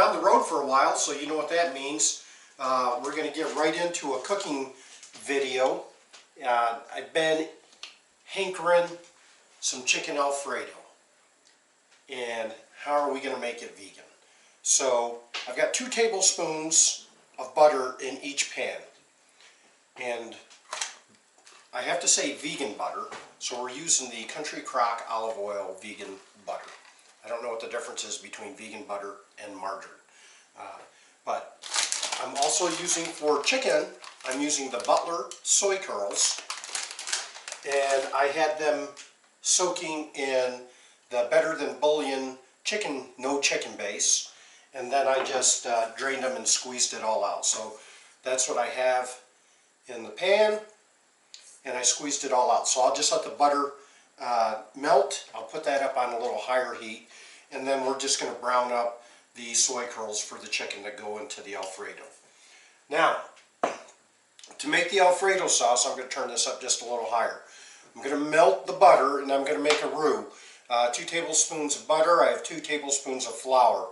on the road for a while, so you know what that means. We're going to get right into a cooking video. I've been hankering some chicken Alfredo. And how are we going to make it vegan? So I've got 2 tablespoons of butter in each pan. And I have to say vegan butter, so we're using the Country Crock olive oil vegan butter. I don't know what the difference is between vegan butter and margarine. But I'm also using, for chicken, I'm using the Butler soy curls. And I had them soaking in the Better Than Bullion chicken, no chicken base. And then I just drained them and squeezed it all out. So that's what I have in the pan. And I squeezed it all out. So I'll just let the butter melt. I'll put that up on a little higher heat. And then we're just going to brown up the soy curls for the chicken that go into the Alfredo. Now, to make the Alfredo sauce, I'm going to turn this up just a little higher. I'm going to melt the butter and I'm going to make a roux. 2 tablespoons of butter, I have 2 tablespoons of flour.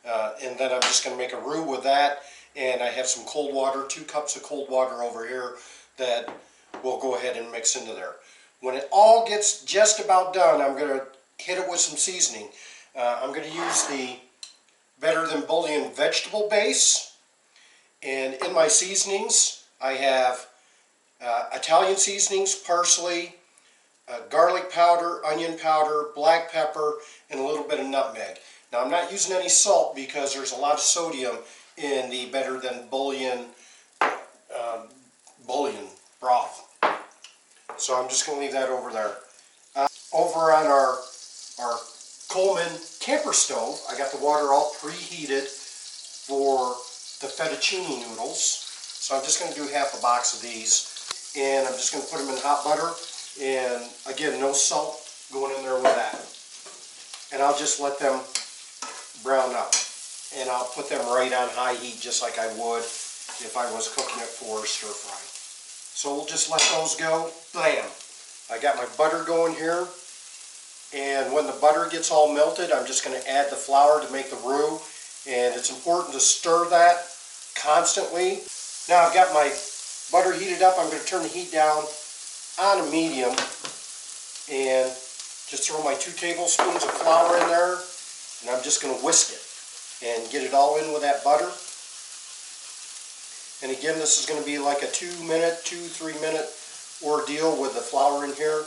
And then I'm just going to make a roux with that. And I have some cold water, 2 cups of cold water over here that we'll go ahead and mix into there. When it all gets just about done, I'm going to hit it with some seasoning. I'm going to use the Better Than Bullion vegetable base. And in my seasonings, I have Italian seasonings, parsley, garlic powder, onion powder, black pepper, and a little bit of nutmeg. Now I'm not using any salt because there's a lot of sodium in the Better Than Bullion broth. So I'm just going to leave that over there. Over on our Coleman camper stove, I got the water all preheated for the fettuccine noodles. So I'm just going to do half a box of these. And I'm just going to put them in hot butter. And again, no salt going in there with that. And I'll just let them brown up. And I'll put them right on high heat just like I would if I was cooking it for stir fry. So we'll just let those go. Bam! I got my butter going here. And when the butter gets all melted, I'm just going to add the flour to make the roux. And it's important to stir that constantly. Now I've got my butter heated up. I'm going to turn the heat down on a medium. And just throw my 2 tablespoons of flour in there. And I'm just going to whisk it and get it all in with that butter. And again, this is going to be like a 2-3 minute ordeal with the flour in here.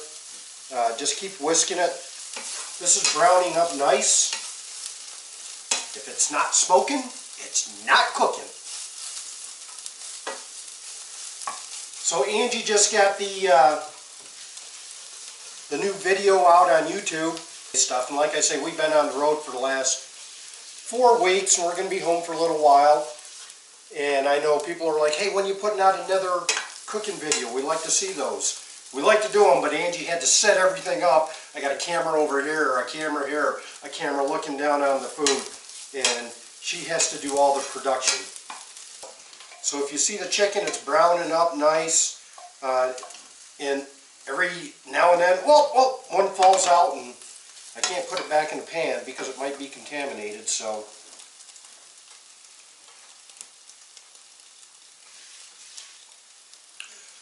Just keep whisking it. This is browning up nice. If it's not smoking, it's not cooking. So Angie just got the new video out on YouTube stuff, and like I say, we've been on the road for the last 4 weeks, and we're going to be home for a little while. And I know people are like, hey, when are you putting out another cooking video? We like to see those. We like to do them, but Angie had to set everything up. I got a camera over here, a camera here, a camera looking down on the food, and she has to do all the production. So if you see the chicken, it's browning up nice, and every now and then, well, one falls out, and I can't put it back in the pan because it might be contaminated, so.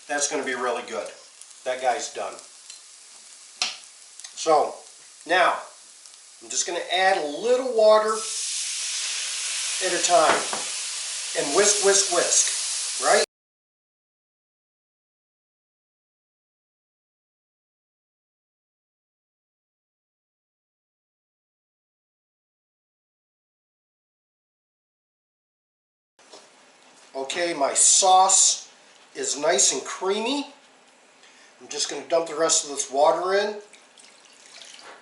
That's going to be really good. That guy's done. So, now, I'm just going to add a little water at a time. And whisk, whisk, whisk. Right? Okay, my sauce is nice and creamy. I'm just going to dump the rest of this water in.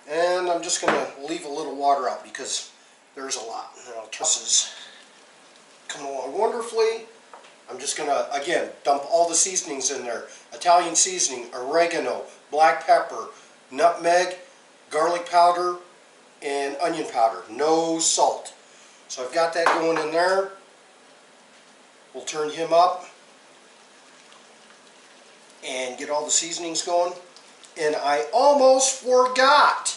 And I'm just going to leave a little water out because there's a lot. This is coming along wonderfully. I'm just going to, again, dump all the seasonings in there. Italian seasoning, oregano, black pepper, nutmeg, garlic powder, and onion powder. No salt. So I've got that going in there. We'll turn him up and get all the seasonings going. And I almost forgot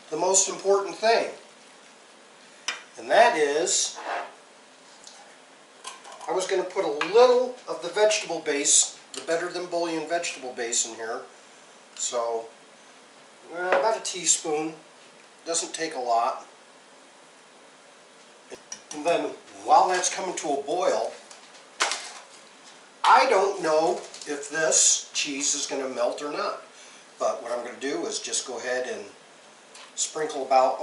the most important thing. And that is, I was going to put a little of the vegetable base, the Better Than Bullion vegetable base in here. So, about a teaspoon. Doesn't take a lot. And then, while that's coming to a boil, I don't know if this cheese is going to melt or not. But what I'm going to do is just go ahead and sprinkle about,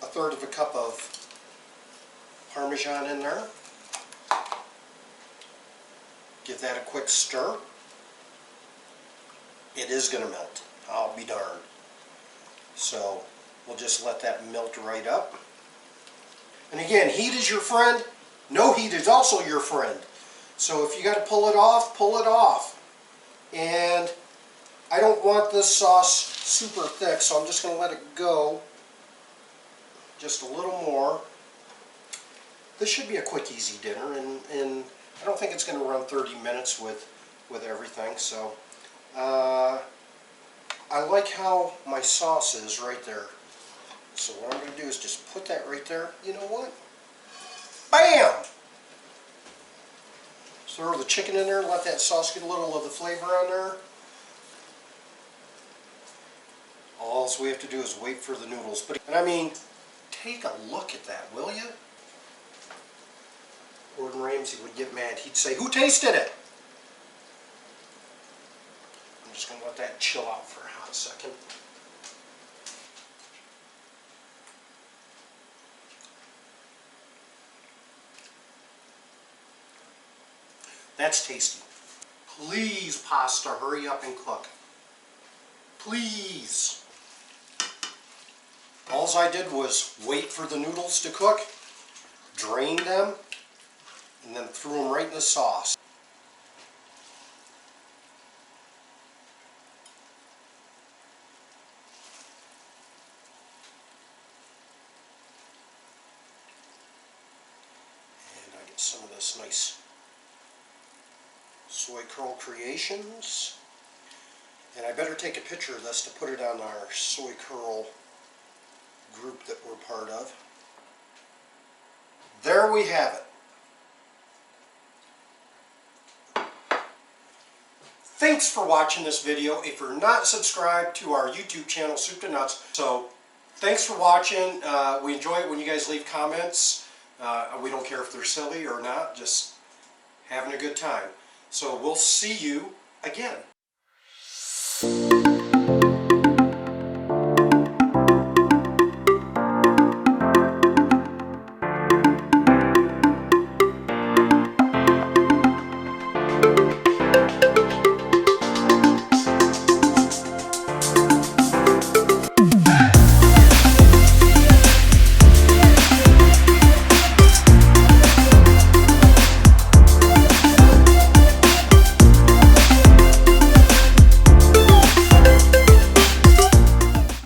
a third of a cup of Parmesan in there. Give that a quick stir. It is going to melt. I'll be darned. So we'll just let that melt right up. And again, heat is your friend. No heat is also your friend. So if you got to pull it off, pull it off. And I don't want this sauce super thick, so I'm just going to let it go just a little more. This should be a quick, easy dinner, and I don't think it's going to run 30 minutes with everything. So I like how my sauce is right there. So what I'm going to do is just put that right there. You know what? Bam! Throw the chicken in there, let that sauce get a little of the flavor on there. All we have to do is wait for the noodles. And I mean, take a look at that, will you? Gordon Ramsay would get mad. He'd say, "Who tasted it?" I'm just going to let that chill out for a hot second. That's tasty. Please, pasta, hurry up and cook. Please. All I did was wait for the noodles to cook, drain them, and then threw them right in the sauce. And I get some of this nice soy curl creations. And I better take a picture of this to put it on our soy curl group that we're part of. There we have it. Thanks for watching this video. If you're not subscribed to our YouTube channel, Soup to Nuts, so thanks for watching. We enjoy it when you guys leave comments. We don't care if they're silly or not, just having a good time. So we'll see you again.